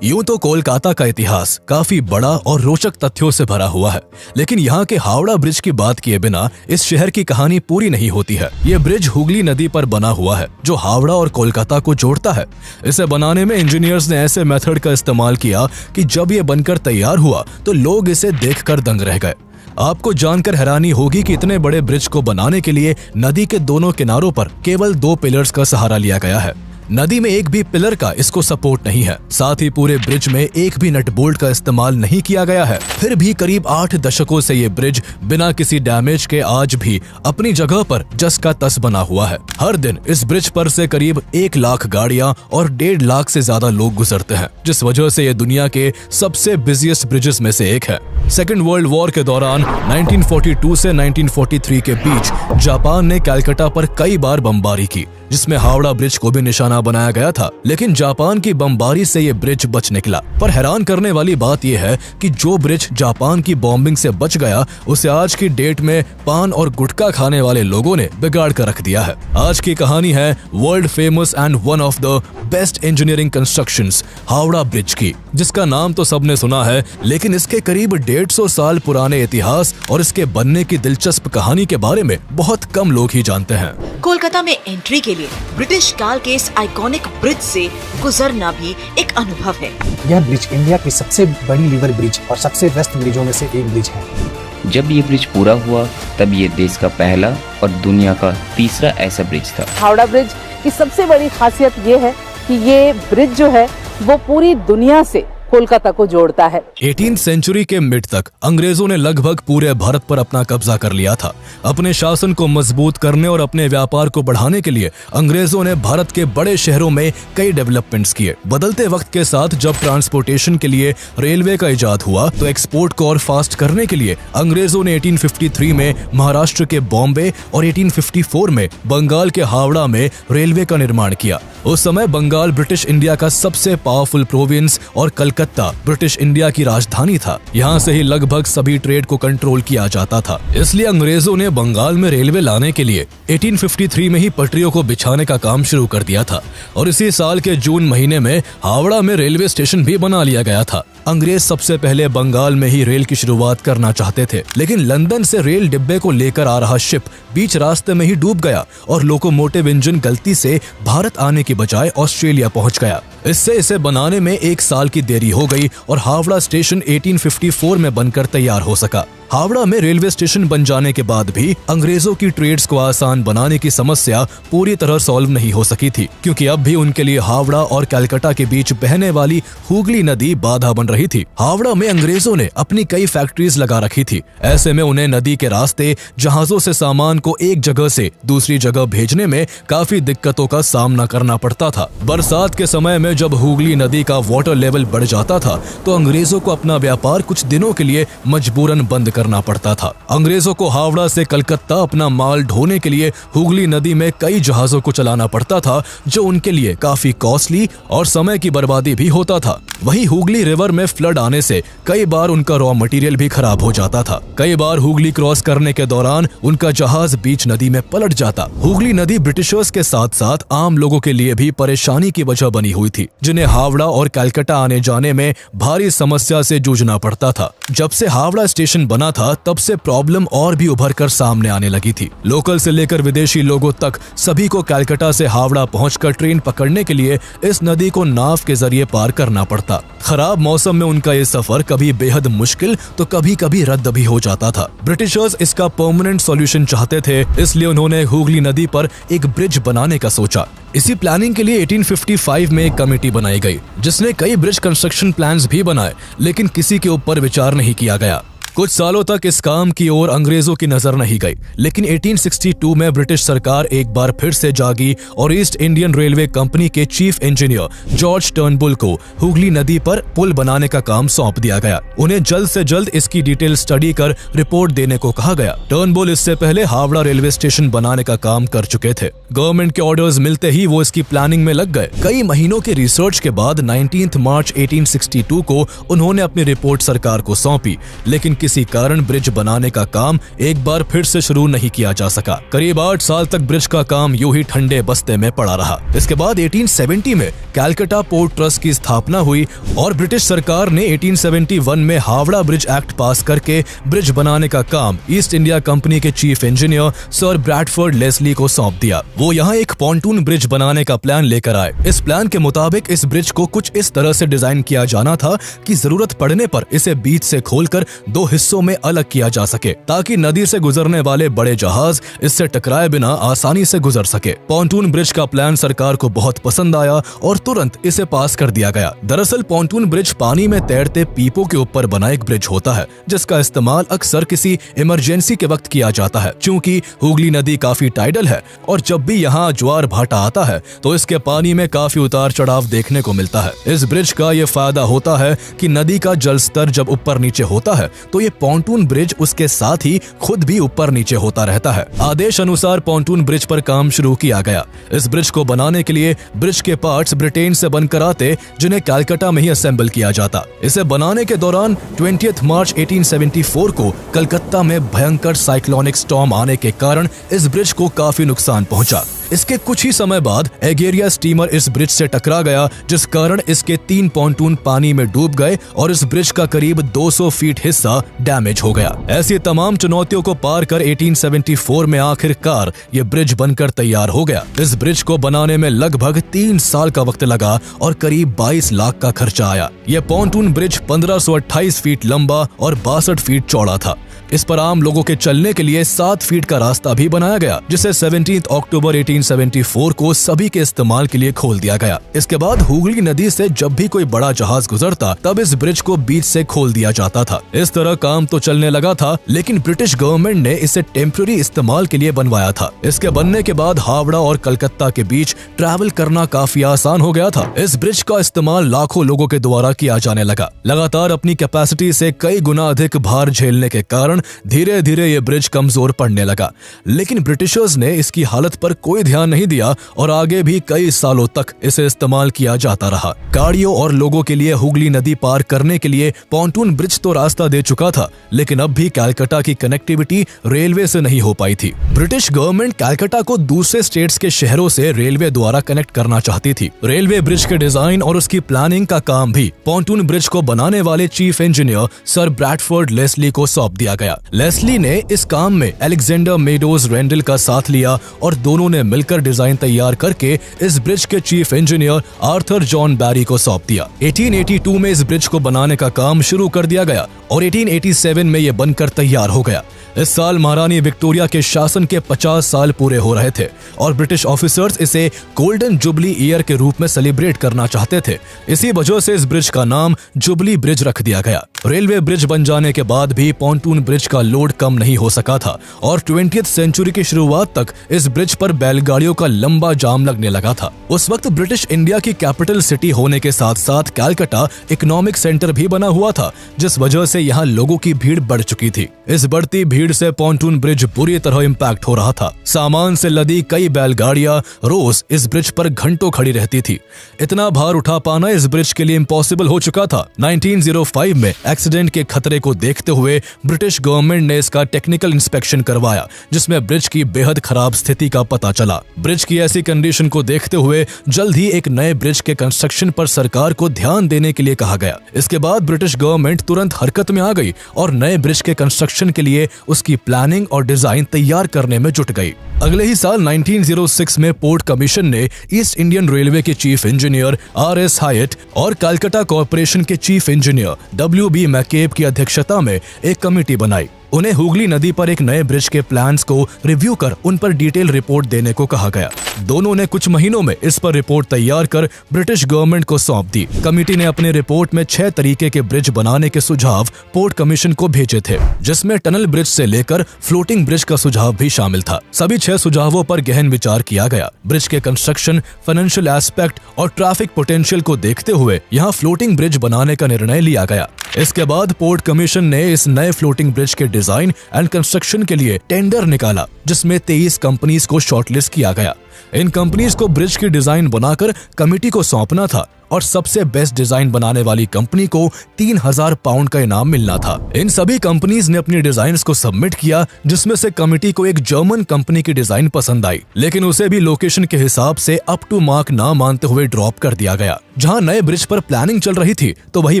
यूं तो कोलकाता का इतिहास काफी बड़ा और रोचक तथ्यों से भरा हुआ है, लेकिन यहाँ के हावड़ा ब्रिज की बात किए बिना इस शहर की कहानी पूरी नहीं होती है। ये ब्रिज हुगली नदी पर बना हुआ है जो हावड़ा और कोलकाता को जोड़ता है। इसे बनाने में इंजीनियर्स ने ऐसे मेथड का इस्तेमाल किया कि जब ये बनकर तैयार हुआ तो लोग इसे देखकर दंग रह गए। आपको जानकर हैरानी होगी कि इतने बड़े ब्रिज को बनाने के लिए नदी के दोनों किनारों पर केवल 2 पिलर्स का सहारा लिया गया है। नदी में एक भी पिलर का इसको सपोर्ट नहीं है। साथ ही पूरे ब्रिज में एक भी नट बोल्ट का इस्तेमाल नहीं किया गया है। फिर भी करीब 8 दशकों से ये ब्रिज बिना किसी डैमेज के आज भी अपनी जगह पर जस का तस बना हुआ है। हर दिन इस ब्रिज पर से करीब 1 लाख गाड़ियां और 1.5 लाख से ज्यादा लोग गुजरते हैं, जिस वजह से ये दुनिया के सबसे बिजिएस्ट ब्रिजेस में से एक है। सेकेंड वर्ल्ड वॉर के दौरान 1942 से 1943 के बीच जापान ने कलकत्ता पर कई बार बमबारी की, जिसमें हावड़ा ब्रिज को भी निशाना बनाया गया था, लेकिन जापान की बमबारी से ये ब्रिज बच निकला। पर हैरान करने वाली बात यह है कि जो ब्रिज जापान की बॉम्बिंग से बच गया, उसे आज की डेट में पान और गुटखा खाने वाले लोगों ने बिगाड़ कर रख दिया है। आज की कहानी है world famous and one of the best engineering constructions Howrah bridge की, जिसका नाम तो सबने सुना है, लेकिन इसके करीब 150 साल पुराने इतिहास और इसके बनने की दिलचस्प कहानी के बारे में बहुत कम लोग ही जानते हैं। कोलकाता में एंट्री के लिए ब्रिटिश काल के इस आइकॉनिक ब्रिज से गुजरना भी एक अनुभव है। यह ब्रिज इंडिया की सबसे बड़ी रिवर ब्रिज और सबसे व्यस्त ब्रिजों में से एक ब्रिज है। जब ये ब्रिज पूरा हुआ तब ये देश का पहला और दुनिया का तीसरा ऐसा ब्रिज था। हावड़ा ब्रिज की सबसे बड़ी खासियत ये है कि ये ब्रिज जो है वो पूरी दुनिया से कोलकाता को जोड़ता है। 18th सेंचुरी के मिड तक अंग्रेजों ने लगभग पूरे भारत पर अपना कब्जा कर लिया था। अपने शासन को मजबूत करने और अपने व्यापार को बढ़ाने के लिए अंग्रेजों ने भारत के बड़े शहरों में कई डेवलपमेंट्स किए। बदलते वक्त के साथ जब ट्रांसपोर्टेशन के लिए रेलवे का इजाद हुआ तो एक्सपोर्ट को और फास्ट करने के लिए अंग्रेजों ने 1853 में महाराष्ट्र के बॉम्बे और 1854 में बंगाल के हावड़ा में रेलवे का निर्माण किया। उस समय बंगाल ब्रिटिश इंडिया का सबसे पावरफुल प्रोविंस और कलकत्ता ब्रिटिश इंडिया की राजधानी था। यहाँ से ही लगभग सभी ट्रेड को कंट्रोल किया जाता था। इसलिए अंग्रेजों ने बंगाल में रेलवे लाने के लिए 1853 में ही पटरियों को बिछाने का काम शुरू कर दिया था और इसी साल के जून महीने में हावड़ा में रेलवे स्टेशन भी बना लिया गया था। अंग्रेज सबसे पहले बंगाल में ही रेल की शुरुआत करना चाहते थे, लेकिन लंदन से रेल डिब्बे को लेकर आ रहा शिप बीच रास्ते में ही डूब गया और लोकोमोटिव इंजन गलती से भारत आने की बजाय ऑस्ट्रेलिया पहुंच गया। इससे इसे बनाने में 1 साल की देरी हो गई और हावड़ा स्टेशन 1854 में बनकर तैयार हो सका। हावड़ा में रेलवे स्टेशन बन जाने के बाद भी अंग्रेजों की ट्रेड्स को आसान बनाने की समस्या पूरी तरह सॉल्व नहीं हो सकी थी, क्योंकि अब भी उनके लिए हावड़ा और कलकत्ता के बीच बहने वाली हुगली नदी बाधा बन रही थी। हावड़ा में अंग्रेजों ने अपनी कई फैक्ट्रीज लगा रखी थी। ऐसे में उन्हें नदी के रास्ते जहाजों से सामान को एक जगह से दूसरी जगह भेजने में काफी दिक्कतों का सामना करना पड़ता था। बरसात के समय में जब हुगली नदी का वाटर लेवल बढ़ जाता था तो अंग्रेजों को अपना व्यापार कुछ दिनों के लिए मजबूरन बंद करना पड़ता था। अंग्रेजों को हावड़ा से कलकत्ता अपना माल ढोने के लिए हुगली नदी में कई जहाजों को चलाना पड़ता था, जो उनके लिए काफी कॉस्टली और समय की बर्बादी भी होता था। वहीं हुगली रिवर में फ्लड आने से कई बार उनका रॉ मटेरियल भी खराब हो जाता था। कई बार हुगली क्रॉस करने के दौरान उनका जहाज बीच नदी में पलट जाता। हुगली नदी ब्रिटिशर्स के साथ साथ आम लोगों के लिए भी परेशानी की वजह बनी हुई थी, जिन्हें हावड़ा और कलकत्ता आने जाने में भारी समस्या से जूझना पड़ता था। जब से हावड़ा स्टेशन बना था तब से प्रॉब्लम और भी उभर कर सामने आने लगी थी। लोकल से लेकर विदेशी लोगों तक सभी को कलकत्ता से हावड़ा पहुंचकर ट्रेन पकड़ने के लिए इस नदी को नाव के जरिए पार करना पड़ता। खराब मौसम में उनका ये सफर कभी बेहद मुश्किल तो कभी कभी रद्द भी हो जाता था। ब्रिटिशर्स इसका परमानेंट सॉल्यूशन चाहते थे, इसलिए उन्होंने हुगली नदी पर एक ब्रिज बनाने का सोचा। इसी प्लानिंग के लिए 1855 में एक कमेटी बनाई गई, जिसने कई ब्रिज कंस्ट्रक्शन प्लान्स भी बनाए, लेकिन किसी के ऊपर विचार नहीं किया गया। कुछ सालों तक इस काम की ओर अंग्रेजों की नजर नहीं गई, लेकिन 1862 में ब्रिटिश सरकार एक बार फिर से जागी और ईस्ट इंडियन रेलवे कंपनी के चीफ इंजीनियर जॉर्ज टर्नबुल को हुगली नदी पर पुल बनाने का काम सौंप दिया गया। उन्हें जल्द से जल्द इसकी डिटेल स्टडी कर रिपोर्ट देने को कहा गया। टर्नबुल इससे पहले हावड़ा रेलवे स्टेशन बनाने का काम कर चुके थे। गवर्नमेंट के ऑर्डर्स मिलते ही वो इसकी प्लानिंग में लग गए। कई महीनों के रिसर्च के बाद 19 मार्च 1862 को उन्होंने अपनी रिपोर्ट सरकार को सौंपी, लेकिन किसी कारण ब्रिज बनाने का काम एक बार फिर से शुरू नहीं किया जा सका। करीब 8 साल तक ब्रिज का काम यूं ही ठंडे बस्ते में पड़ा रहा। इसके बाद 1870 में कैलकाटा पोर्ट ट्रस्ट की स्थापना हुई और ब्रिटिश सरकार ने 1871 में हावड़ा ब्रिज एक्ट पास करके ब्रिज बनाने का काम ईस्ट इंडिया कंपनी के chief engineer sir Bradford Leslie को सौंप दिया। वो यहाँ एक पॉन्टून ब्रिज बनाने का प्लान लेकर आए। इस प्लान के मुताबिक इस ब्रिज को कुछ इस तरह से डिजाइन किया जाना था कि जरूरत पड़ने पर इसे बीच से खोलकर 2 हिस्सों में अलग किया जा सके, ताकि नदी से गुजरने वाले बड़े जहाज इससे टकराए बिना आसानी से गुजर सके। पॉन्टून ब्रिज का प्लान सरकार को बहुत पसंद आया और तुरंत इसे पास कर दिया गया। दरअसल पॉन्टून ब्रिज पानी में तैरते पीपों के ऊपर बना एक ब्रिज होता है, जिसका इस्तेमाल अक्सर किसी इमरजेंसी के वक्त किया जाता है। चूंकि हुगली नदी काफी टाइडल है और जब भी यहाँ ज्वार भाटा आता है तो इसके पानी में काफी उतार चढ़ाव देखने को मिलता है। इस ब्रिज का ये फायदा होता है कि नदी का जल स्तर जब ऊपर नीचे होता है तो ये पॉन्टून ब्रिज उसके साथ ही खुद भी ऊपर नीचे होता रहता है। आदेश अनुसार पॉन्टून ब्रिज पर काम शुरू किया गया। इस ब्रिज को बनाने के लिए ब्रिज के पार्ट्स ब्रिटेन से बनकर आते, जिन्हें कलकत्ता में ही असेंबल किया जाता। इसे बनाने के दौरान 20 मार्च 1874 को कलकत्ता में भयंकर साइक्लोनिक स्टॉर्म आने के कारण इस ब्रिज को काफी नुकसान पहुंचा। इसके कुछ ही समय बाद एगेरिया स्टीमर इस ब्रिज से टकरा गया, जिस कारण इसके 3 पॉन्टून पानी में डूब गए और इस ब्रिज का करीब 200 फीट हिस्सा डैमेज हो गया। ऐसी तमाम चुनौतियों को पार कर 1874 में आखिरकार ये ब्रिज बनकर तैयार हो गया। इस ब्रिज को बनाने में लगभग 3 साल का वक्त लगा और करीब 22 लाख का खर्चा आया। यह पॉन्टून ब्रिज 1528 फीट लंबा और 62 फीट चौड़ा था। इस पर आम लोगों के चलने के लिए 7 फीट का रास्ता भी बनाया गया, जिसे 17 अक्टूबर 1874 को सभी के इस्तेमाल के लिए खोल दिया गया। इसके बाद हुगली नदी से जब भी कोई बड़ा जहाज गुजरता तब इस ब्रिज को बीच से खोल दिया जाता था। इस तरह काम तो चलने लगा था, लेकिन ब्रिटिश गवर्नमेंट ने इसे टेम्पररी इस्तेमाल के लिए बनवाया था। इसके बनने के बाद हावड़ा और कलकत्ता के बीच ट्रैवल करना काफी आसान हो गया था। इस ब्रिज का इस्तेमाल लाखों लोगों के द्वारा किया जाने लगा। लगातार अपनी कैपेसिटी से कई गुना अधिक भार झेलने के कारण धीरे धीरे ये ब्रिज कमजोर पड़ने लगा, लेकिन ब्रिटिशर्स ने इसकी हालत पर कोई ध्यान नहीं दिया और आगे भी कई सालों तक इसे इस्तेमाल किया जाता रहा। गाड़ियों और लोगों के लिए हुगली नदी पार करने के लिए पॉन्टून ब्रिज तो रास्ता दे चुका था, लेकिन अब भी कलकत्ता की कनेक्टिविटी रेलवे से नहीं हो पाई थी। ब्रिटिश गवर्नमेंट कलकत्ता को दूसरे स्टेट्स के शहरों से रेलवे द्वारा कनेक्ट करना चाहती थी। रेलवे ब्रिज के डिजाइन और उसकी प्लानिंग का काम भी पॉन्टून ब्रिज को बनाने वाले chief engineer sir Bradford Leslie को सौंप दिया गया। लेस्ली ने इस काम में अलेक्जेंडर मेडोज रेंडल का साथ लिया और दोनों ने मिलकर डिजाइन तैयार करके इस ब्रिज के चीफ इंजीनियर आर्थर जॉन बैरी को सौंप दिया। 1882 में इस ब्रिज को बनाने का काम शुरू कर दिया गया और 1887 में यह बनकर तैयार हो गया। इस साल महारानी विक्टोरिया के शासन के 50 साल पूरे हो रहे थे और ब्रिटिश ऑफिसर्स इसे गोल्डन जुबली ईयर के रूप में सेलिब्रेट करना चाहते थे। इसी वजह से इस ब्रिज का नाम जुबली ब्रिज रख दिया गया। रेलवे ब्रिज बन जाने के बाद भी पॉन्टून ब्रिज का लोड कम नहीं हो सका था और 20वीं सेंचुरी की शुरुआत तक इस ब्रिज पर बैलगाड़ियों का लंबा जाम लगने लगा था। उस वक्त ब्रिटिश इंडिया की कैपिटल सिटी होने के साथ साथ कलकत्ता इकोनॉमिक सेंटर भी बना हुआ था, जिस वजह से यहाँ लोगों की भीड़ बढ़ चुकी थी। इस बढ़ती भीड़ से पॉन्टून ब्रिज बुरी तरह इम्पैक्ट हो रहा था। सामान से लदी कई बैलगाड़ियां रोज इस ब्रिज पर घंटों खड़ी रहती थी। इतना भार उठा पाना इस ब्रिज के लिए इम्पॉसिबल हो चुका था। 1905 में एक्सीडेंट के खतरे को देखते हुए ब्रिटिश गवर्नमेंट ने इसका टेक्निकल इंस्पेक्शन करवाया, जिसमें ब्रिज की बेहद खराब स्थिति का पता चला। ब्रिज की ऐसी कंडीशन को देखते हुए जल्द ही एक नए ब्रिज के कंस्ट्रक्शन पर सरकार को ध्यान देने के लिए कहा गया। इसके बाद ब्रिटिश गवर्नमेंट तुरंत हरकत में आ गई और नए ब्रिज के कंस्ट्रक्शन के लिए उसकी प्लानिंग और डिजाइन तैयार करने में जुट गई। अगले ही साल 1906 में पोर्ट कमीशन ने ईस्ट इंडियन रेलवे के चीफ इंजीनियर R.S. हायट और कलकत्ता कॉर्पोरेशन के चीफ इंजीनियर W.B. मैकेब की अध्यक्षता में एक कमेटी बनाई। उन्हें हुगली नदी पर एक नए ब्रिज के प्लान्स को रिव्यू कर उन पर डिटेल रिपोर्ट देने को कहा गया। दोनों ने कुछ महीनों में इस पर रिपोर्ट तैयार कर ब्रिटिश गवर्नमेंट को सौंप दी। कमेटी ने अपने रिपोर्ट में 6 तरीके के ब्रिज बनाने के सुझाव पोर्ट कमीशन को भेजे थे, जिसमें टनल ब्रिज से लेकर फ्लोटिंग ब्रिज का सुझाव भी शामिल था। सभी 6 सुझावों पर गहन विचार किया गया। ब्रिज के कंस्ट्रक्शन, फाइनेंशियल एस्पेक्ट और ट्रैफिक पोटेंशियल को देखते हुए यहाँ फ्लोटिंग ब्रिज बनाने का निर्णय लिया गया। इसके बाद पोर्ट कमीशन ने इस नए फ्लोटिंग ब्रिज के डिजाइन एंड कंस्ट्रक्शन के लिए टेंडर निकाला, जिसमें 23 कंपनीज को शॉर्टलिस्ट किया गया। इन कंपनीज को ब्रिज की डिजाइन बनाकर कमेटी को सौंपना था और सबसे बेस्ट डिजाइन बनाने वाली कंपनी को 3000 पाउंड का इनाम मिलना था। इन सभी कंपनीज ने अपनी डिजाइन्स को सबमिट किया, जिसमें से कमिटी को एक जर्मन कंपनी की डिजाइन पसंद आई, लेकिन उसे भी लोकेशन के हिसाब से अप टू मार्क ना मानते हुए ड्रॉप कर दिया गया। जहां नए ब्रिज पर प्लानिंग चल रही थी, तो वही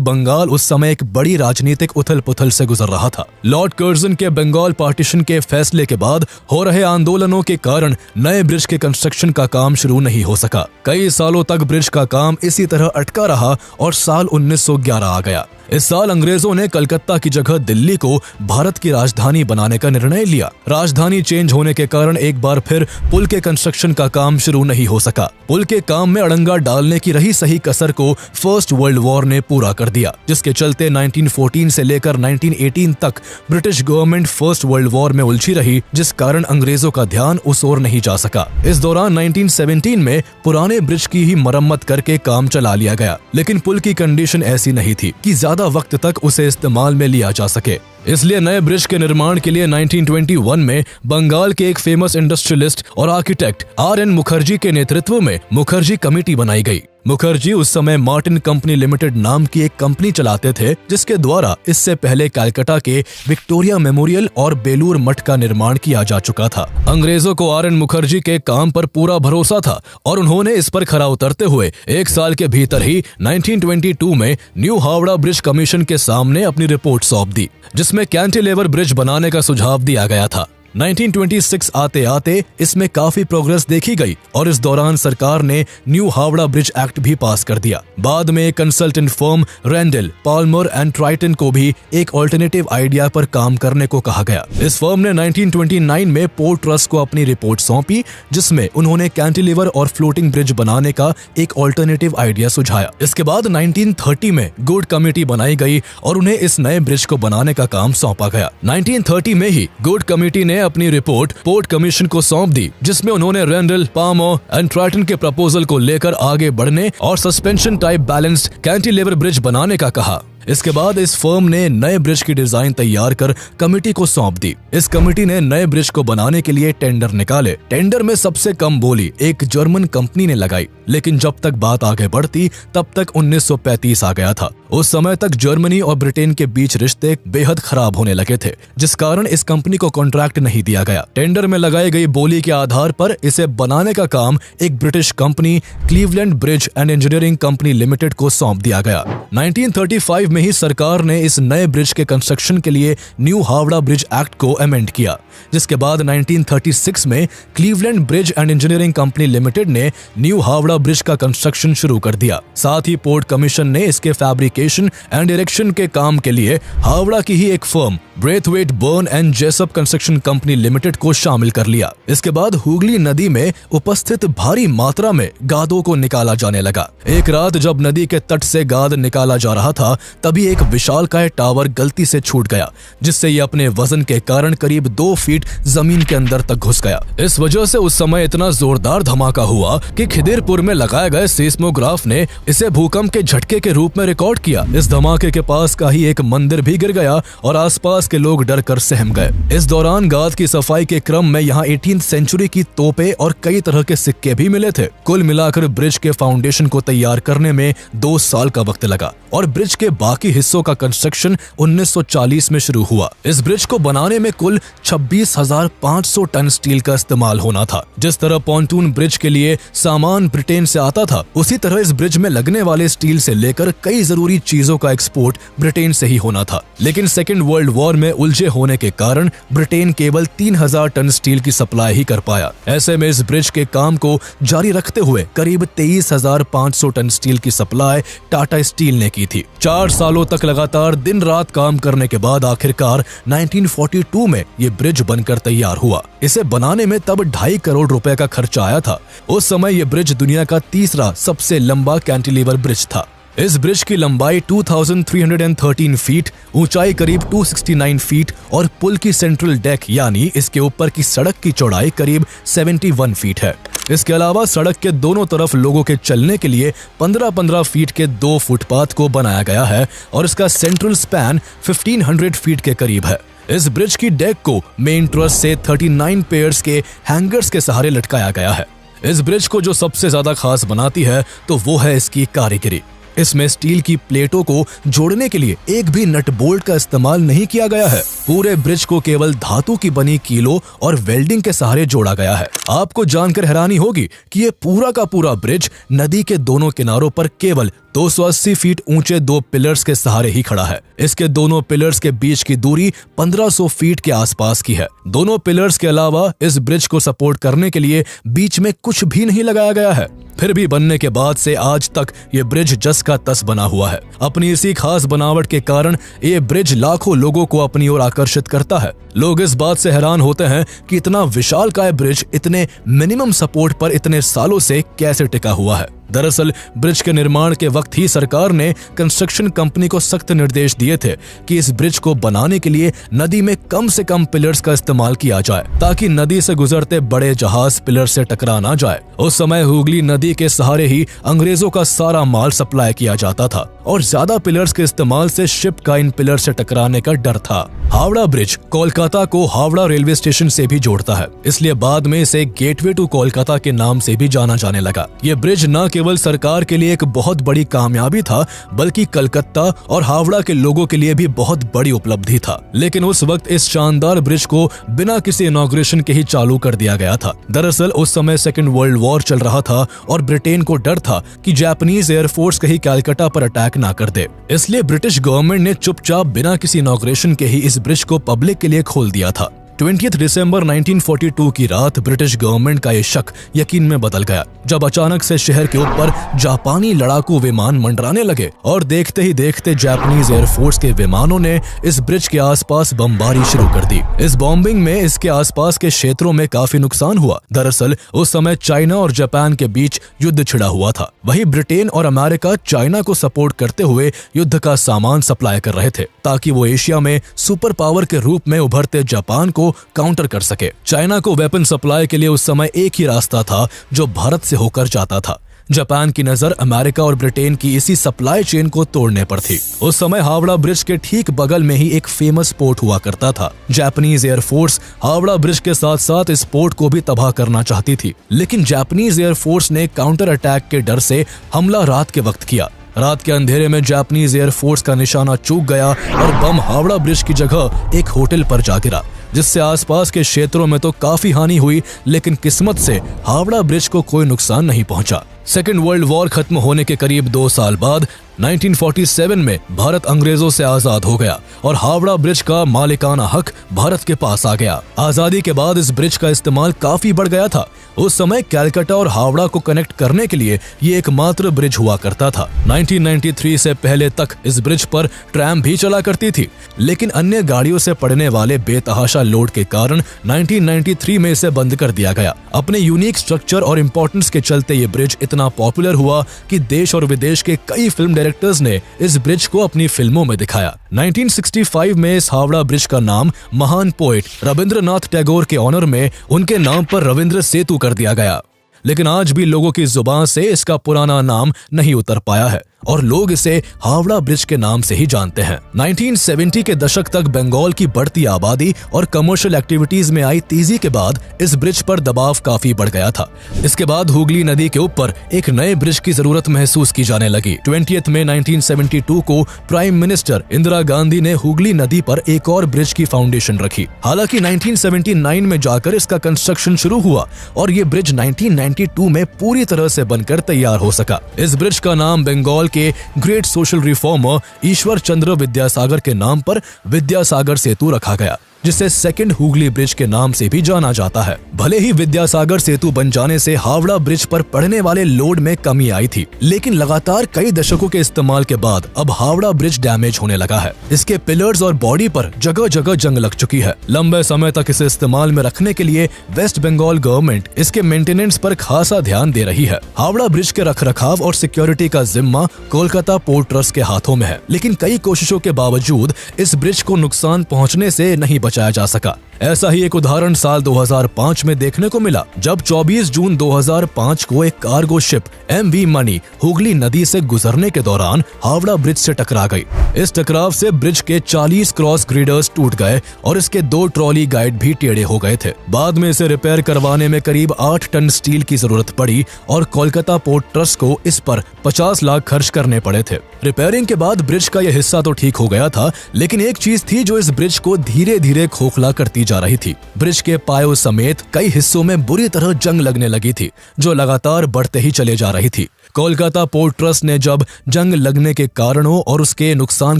बंगाल उस समय एक बड़ी राजनीतिक उथल पुथल से गुजर रहा था। लॉर्ड कर्जन के बंगाल पार्टीशन के फैसले के बाद हो रहे आंदोलनों के कारण नए ब्रिज के कंस्ट्रक्शन का काम शुरू नहीं हो सका। कई सालों तक ब्रिज का काम इसी तरह अटका रहा और साल 1911 आ गया। इस साल अंग्रेजों ने कलकत्ता की जगह दिल्ली को भारत की राजधानी बनाने का निर्णय लिया। राजधानी चेंज होने के कारण एक बार फिर पुल के कंस्ट्रक्शन का काम शुरू नहीं हो सका। पुल के काम में अड़ंगा डालने की रही सही कसर को फर्स्ट वर्ल्ड वॉर ने पूरा कर दिया, जिसके चलते 1914 से लेकर 1918 तक British government first world war में उलझी रही, जिस कारण अंग्रेजों का ध्यान उस ओर नहीं जा सका। इस दौरान 1917 में पुराने ब्रिज की ही मरम्मत करके काम चला लिया गया, लेकिन पुल की कंडीशन ऐसी नहीं थी कि ज्यादा वक्त तक उसे इस्तेमाल में लिया जा सके। इसलिए नए ब्रिज के निर्माण के लिए 1921 में बंगाल के एक फेमस इंडस्ट्रियलिस्ट और आर्किटेक्ट RN मुखर्जी के नेतृत्व में मुखर्जी कमेटी बनाई गई। मुखर्जी उस समय मार्टिन कंपनी लिमिटेड नाम की एक कंपनी चलाते थे, जिसके द्वारा इससे पहले कलकत्ता के विक्टोरिया मेमोरियल और बेलूर मठ का निर्माण किया जा चुका था। अंग्रेजों को RN मुखर्जी के काम पर पूरा भरोसा था और उन्होंने इस पर खरा उतरते हुए एक साल के भीतर ही 1922 में न्यू हावड़ा ब्रिज कमीशन के सामने अपनी रिपोर्ट सौंप दी, जिसमें कैंटिलीवर ब्रिज बनाने का सुझाव दिया गया था। 1926 आते आते इसमें काफी प्रोग्रेस देखी गई और इस दौरान सरकार ने न्यू हावड़ा ब्रिज एक्ट भी पास कर दिया। बाद में consultant firm Rendel, Palmer and Tritton को भी एक ऑल्टरनेटिव आइडिया पर काम करने को कहा गया। इस फर्म ने 1929 में पोर्ट ट्रस्ट को अपनी रिपोर्ट सौंपी, जिसमें उन्होंने कैंटिलीवर और फ्लोटिंग ब्रिज बनाने का एक ऑल्टरनेटिव आइडिया सुझाया। इसके बाद 1930 में गुड कमेटी बनाई गई और उन्हें इस नए ब्रिज को बनाने का काम सौंपा गया। 1930 में ही गुड कमेटी ने अपनी रिपोर्ट पोर्ट कमीशन को सौंप दी, जिसमें उन्होंने रेंडल, पाल्मर एंड ट्राइटन के प्रपोजल को लेकर आगे बढ़ने और suspension type balanced cantilever bridge बनाने का कहा। इसके बाद इस फर्म ने नए ब्रिज की डिजाइन तैयार कर कमेटी को सौंप दी। इस कमेटी ने नए ब्रिज को बनाने के लिए टेंडर निकाले। टेंडर में सबसे कम बोली एक जर्मन कंपनी ने लगाई, लेकिन जब तक बात आगे बढ़ती तब तक 1935 आ गया था। उस समय तक जर्मनी और ब्रिटेन के बीच रिश्ते बेहद खराब होने लगे थे, जिस कारण इस कंपनी को कॉन्ट्रैक्ट नहीं दिया गया। टेंडर में लगाई गई बोली के आधार पर इसे बनाने का काम एक British company Cleveland bridge and engineering company limited को सौंप दिया गया। 1935 में ही सरकार ने इस नए ब्रिज के कंस्ट्रक्शन के लिए न्यू हावड़ा ब्रिज एक्ट को अमेंड किया, जिसके बाद 1936 में Cleveland bridge and engineering company limited ने न्यू हावड़ा ब्रिज का कंस्ट्रक्शन शुरू कर दिया। साथ ही पोर्ट कमीशन ने इसके फैब्रिकेशन एंड इरेक्शन के काम के लिए हावड़ा की ही एक firm Braithwaite Burn and Jessop construction company limited को शामिल कर लिया। इसके बाद हुगली नदी में उपस्थित भारी मात्रा में गादों को निकाला जाने लगा। एक रात जब नदी के तट से गाद निकाला जा रहा था, तभी एक विशालकाय टावर गलती से छूट गया, जिससे ये अपने वजन के कारण करीब 2 फीट जमीन के अंदर तक घुस गया। इस वजह से उस समय इतना जोरदार धमाका हुआ कि खिदिरपुर में लगाए गए सेस्मोग्राफ ने इसे भूकंप के झटके के रूप में रिकॉर्ड किया। इस धमाके के पास का ही एक मंदिर भी गिर गया और आसपास के लोग डर कर सहम गए। इस दौरान गाद की सफाई के क्रम में यहाँ 18th सेंचुरी की तोपें और कई तरह के सिक्के भी मिले थे। कुल मिलाकर ब्रिज के फाउंडेशन को तैयार करने में 2 साल का वक्त लगा और ब्रिज के बाकी हिस्सों का कंस्ट्रक्शन 1940 में शुरू हुआ। इस ब्रिज को बनाने में कुल 26,500 टन स्टील का इस्तेमाल होना था। जिस तरह पॉन्टून ब्रिज के लिए सामान ब्रिटेन से आता था, उसी तरह इस ब्रिज में लगने वाले स्टील से लेकर कई जरूरी चीजों का एक्सपोर्ट ब्रिटेन से ही होना था। लेकिन सेकेंड वर्ल्ड वॉर में उलझे होने के कारण ब्रिटेन केवल 3,000 टन स्टील की सप्लाई ही कर पाया। ऐसे में इस ब्रिज के काम को जारी रखते हुए करीब 23,500 टन स्टील की सप्लाई टाटा स्टील ने की थी। 4 सालों तक लगातार दिन रात काम करने के बाद आखिरकार 1942 में ये ब्रिज बनकर तैयार हुआ। इसे बनाने में तब 2.5 करोड़ रुपए का खर्चा आया था। उस समय ये ब्रिज दुनिया का तीसरा सबसे लंबा कैंटिलीवर ब्रिज था। इस ब्रिज की लंबाई 2313 फीट, ऊंचाई करीब 269 फीट और पुल की सेंट्रल डेक यानी इसके ऊपर की सड़क की चौड़ाई करीब 71 फीट है। इसके अलावा सड़क के दोनों तरफ लोगों के चलने के लिए 15-15 फीट के 2 फुटपाथ को बनाया गया है और इसका सेंट्रल स्पैन 1500 फीट के करीब है। इस ब्रिज की डेक को मेन ट्रस से 39 पेयर्स के हैंगर्स के सहारे लटकाया गया है। इस ब्रिज को जो सबसे ज्यादा खास बनाती है तो वो है इसकी कारीगरी। इसमें स्टील की प्लेटों को जोड़ने के लिए एक भी नट बोल्ट का इस्तेमाल नहीं किया गया है। पूरे ब्रिज को केवल धातु की बनी कीलों और वेल्डिंग के सहारे जोड़ा गया है। आपको जानकर हैरानी होगी कि ये पूरा का पूरा ब्रिज नदी के दोनों किनारों पर केवल 280 फीट ऊंचे 2 पिलर्स के सहारे ही खड़ा है। इसके दोनों पिलर्स के बीच की दूरी 1500 फीट के आसपास की है। दोनों पिलर्स के अलावा इस ब्रिज को सपोर्ट करने के लिए बीच में कुछ भी नहीं लगाया गया है। फिर भी बनने के बाद से आज तक ये ब्रिज जस का तस बना हुआ है। अपनी इसी खास बनावट के कारण ये ब्रिज लाखों लोगों को अपनी ओर आकर्षित करता है। लोग इस बात से हैरान होते हैं कि इतना विशालकाय ब्रिज इतने मिनिमम सपोर्ट पर इतने सालों से कैसे टिका हुआ है। दरअसल ब्रिज के निर्माण के वक्त ही सरकार ने कंस्ट्रक्शन कंपनी को सख्त निर्देश दिए थे कि इस ब्रिज को बनाने के लिए नदी में कम से कम पिलर्स का इस्तेमाल किया जाए, ताकि नदी से गुजरते बड़े जहाज पिलर से टकरा ना जाए। उस समय हुगली नदी के सहारे ही अंग्रेजों का सारा माल सप्लाई किया जाता था और ज्यादा पिलर्स के इस्तेमाल से शिप का इन पिलर से टकराने का डर था। हावड़ा ब्रिज कोलकाता को हावड़ा रेलवे स्टेशन से भी जोड़ता है, इसलिए बाद में इसे गेटवे टू कोलकाता के नाम से भी जाना जाने लगा। ये ब्रिज न केवल सरकार के लिए एक बहुत बड़ी कामयाबी था, बल्कि कलकत्ता और हावड़ा के लोगों के लिए भी बहुत बड़ी उपलब्धि था। लेकिन उस वक्त इस शानदार ब्रिज को बिना किसी इनॉग्रेशन के ही चालू कर दिया गया था। दरअसल उस समय सेकेंड वर्ल्ड वॉर चल रहा था और ब्रिटेन को डर था कि जापानीज एयरफोर्स कहीं कलकत्ता पर अटैक ना कर दे, इसलिए ब्रिटिश गवर्नमेंट ने चुपचाप बिना किसी इनॉग्रेशन के ही इस ब्रिज को पब्लिक के लिए खोल दिया था। 20 दिसंबर 1942 की रात ब्रिटिश गवर्नमेंट का ये शक यकीन में बदल गया, जब अचानक से शहर के ऊपर जापानी लड़ाकू विमान मंडराने लगे और देखते ही देखते जापानीज एयरफोर्स के विमानों ने इस ब्रिज के आसपास बमबारी शुरू कर दी। इस बॉम्बिंग में इसके आसपास के क्षेत्रों में काफी नुकसान हुआ। दरअसल उस समय चाइना और जापान के बीच युद्ध छिड़ा हुआ था। वहीं ब्रिटेन और अमेरिका चाइना को सपोर्ट करते हुए युद्ध का सामान सप्लाई कर रहे थे, ताकि वो एशिया में सुपर पावर के रूप में उभरते जापान को काउंटर कर सके। चाइना को वेपन सप्लाई के लिए उस समय एक ही रास्ता था जो भारत से होकर जाता था। जापान की नजर अमेरिका और ब्रिटेन की इसी सप्लाई चेन को तोड़ने पर थी। उस समय हावड़ा ब्रिज के ठीक बगल में ही एक फेमस पोर्ट हुआ करता था। जापानीज एयरफोर्स हावड़ा ब्रिज के साथ साथ इस पोर्ट को भी तबाह करना चाहती थी, लेकिन जापानीज एयरफोर्स ने काउंटर अटैक के डर से हमला रात के वक्त किया। रात के अंधेरे में जापानीज एयरफोर्स का निशाना चूक गया और बम हावड़ा ब्रिज की जगह एक होटल पर जा गिरा, जिससे आसपास के क्षेत्रों में तो काफी हानि हुई, लेकिन किस्मत से हावड़ा ब्रिज को कोई नुकसान नहीं पहुंचा। सेकेंड वर्ल्ड वॉर खत्म होने के करीब 2 साल बाद 1947 में भारत अंग्रेजों से आजाद हो गया और हावड़ा ब्रिज का मालिकाना हक भारत के पास आ गया। आजादी के बाद इस ब्रिज का इस्तेमाल काफी बढ़ गया था। उस समय कलकत्ता और हावड़ा को कनेक्ट करने के लिए ये एकमात्र ब्रिज हुआ करता था। 1993 से पहले तक इस ब्रिज पर ट्रैम भी चला करती थी, लेकिन अन्य गाड़ियों से पड़ने वाले बेतहाशा लोड के कारण 1993 में इसे बंद कर दिया गया। अपने यूनिक स्ट्रक्चर और इम्पोर्टेंस के चलते ये ब्रिज इतना पॉपुलर हुआ कि देश और विदेश के कई फिल्म डायरेक्टर्स ने इस ब्रिज को अपनी फिल्मों में दिखाया। 1965 में इस हावड़ा ब्रिज का नाम महान पोएट रविंद्रनाथ टैगोर के ऑनर में उनके नाम पर रविंद्र सेतु कर दिया गया, लेकिन आज भी लोगों की जुबान से इसका पुराना नाम नहीं उतर पाया है और लोग इसे हावड़ा ब्रिज के नाम से ही जानते हैं। 1970 के दशक तक बंगाल की बढ़ती आबादी और कमर्शियल एक्टिविटीज में आई तेजी के बाद इस ब्रिज पर दबाव काफी बढ़ गया था। इसके बाद हुगली नदी के ऊपर एक नए ब्रिज की जरूरत महसूस की जाने लगी। 20 मई 1972 को प्राइम मिनिस्टर इंदिरा गांधी ने हुगली नदी पर एक और ब्रिज की फाउंडेशन रखी। हालांकि 1979 में जाकर इसका कंस्ट्रक्शन शुरू हुआ और ये ब्रिज 1992 में पूरी तरह से बनकर तैयार हो सका। इस ब्रिज का नाम बंगाल के great social reformer Ishwar Chandra Vidyasagar के नाम पर विद्यासागर सेतु रखा गया, जिसे सेकंड हुगली ब्रिज के नाम से भी जाना जाता है। भले ही विद्यासागर सेतु बन जाने से हावड़ा ब्रिज पर पड़ने वाले लोड में कमी आई थी, लेकिन लगातार कई दशकों के इस्तेमाल के बाद अब हावड़ा ब्रिज डैमेज होने लगा है। इसके पिलर्स और बॉडी पर जगह जगह जंग लग चुकी है। लंबे समय तक इसे इस्तेमाल में रखने के लिए वेस्ट बंगाल गवर्नमेंट इसके मेंटेनेंस पर खासा ध्यान दे रही है। हावड़ा ब्रिज के रखरखाव और सिक्योरिटी का जिम्मा कोलकाता पोर्ट ट्रस्ट के हाथों में है, लेकिन कई कोशिशों के बावजूद इस ब्रिज को नुकसान पहुँचने से नहीं बचाया जा सका। ऐसा ही एक उदाहरण साल 2005 में देखने को मिला, जब 24 जून 2005 को एक कार्गो शिप MV मणि हुगली नदी से गुजरने के दौरान हावड़ा ब्रिज से टकरा गई। इस टकराव से ब्रिज के 40 क्रॉस ग्रिडर्स टूट गए और इसके 2 ट्रॉली गाइड भी टेढ़े हो गए थे। बाद में इसे रिपेयर करवाने में करीब 8 टन स्टील की जरूरत पड़ी और कोलकाता पोर्ट ट्रस्ट को इस पर 50 लाख खर्च करने पड़े थे। रिपेयरिंग के बाद ब्रिज का यह हिस्सा तो ठीक हो गया था, लेकिन एक चीज थी जो इस ब्रिज को धीरे धीरे खोखला करती जा रही थी। ब्रिज के पायों समेत कई हिस्सों में बुरी तरह जंग लगने लगी थी, जो लगातार बढ़ते ही चले जा रही थी। कोलकाता पोर्ट ट्रस्ट ने जब जंग लगने के कारणों और उसके नुकसान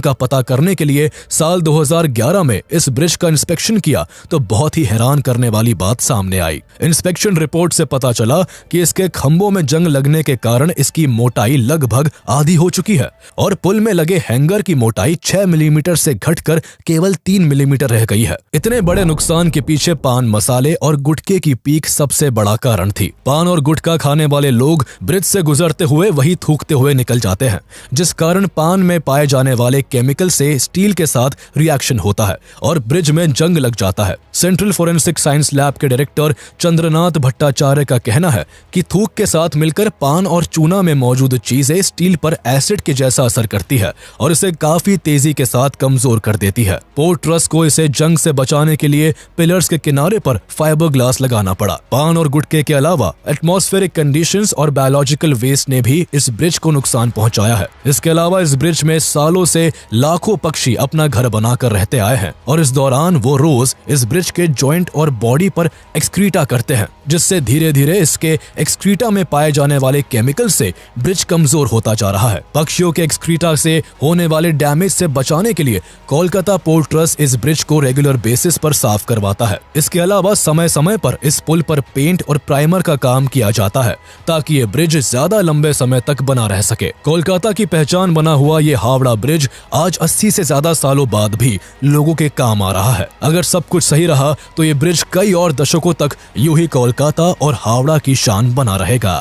का पता करने के लिए साल 2011 में इस ब्रिज का इंस्पेक्शन किया, तो बहुत ही हैरान करने वाली बात सामने आई। इंस्पेक्शन रिपोर्ट से पता चला कि इसके खंभों में जंग लगने के कारण इसकी मोटाई लगभग आधी हो चुकी है और पुल में लगे हैंगर की मोटाई 6 मिलीमीटर से घटकर केवल 3 मिलीमीटर रह गई है। इतने बड़े नुकसान के पीछे पान मसाले और गुटखे की पीक सबसे बड़ा कारण थी। पान और गुटखा खाने वाले लोग ब्रिज से गुजरते हुए वही थूकते हुए निकल जाते हैं, जिस कारण पान में पाए जाने वाले केमिकल से स्टील के साथ रिएक्शन होता है और ब्रिज में जंग लग जाता है। सेंट्रल फोरेंसिक साइंस लैब के डायरेक्टर चंद्रनाथ भट्टाचार्य का कहना है कि थूक के साथ मिलकर पान और चूना में मौजूद चीजें स्टील पर एसिड के जैसा असर करती है और इसे काफी तेजी के साथ कमजोर कर देती है। पोर्ट ट्रस्ट को इसे जंग से बचाने के लिए पिलर्स के किनारे पर फाइबर ग्लास लगाना पड़ा। पान और गुटखे के अलावा एटमॉस्फेरिक कंडीशंस और बायोलॉजिकल वेस्ट ने भी इस ब्रिज को नुकसान पहुंचाया है। इसके अलावा इस ब्रिज में सालों से लाखों पक्षी अपना घर बनाकर रहते आए हैं और इस दौरान वो रोज इस ब्रिज के जॉइंट और बॉडी पर एक्सक्रीटा करते हैं, जिससे धीरे धीरे इसके एक्सक्रीटा में पाए जाने वाले केमिकल से ब्रिज कमजोर होता जा रहा है। पक्षियों के एक्सक्रीटा से होने वाले डैमेज से बचाने के लिए कोलकाता पोर्ट ट्रस्ट इस ब्रिज को रेगुलर बेसिस पर साफ करवाता है। इसके अलावा समय समय पर इस पुल पर पेंट और प्राइमर का काम किया जाता है ताकि ये ब्रिज ज्यादा लंबे समय तक बना रह सके। कोलकाता की पहचान बना हुआ ये हावड़ा ब्रिज आज 80 से ज्यादा सालों बाद भी लोगों के काम आ रहा है। अगर सब कुछ सही रहा तो ये ब्रिज कई और दशकों तक यूं ही कोलकाता और हावड़ा की शान बना रहेगा।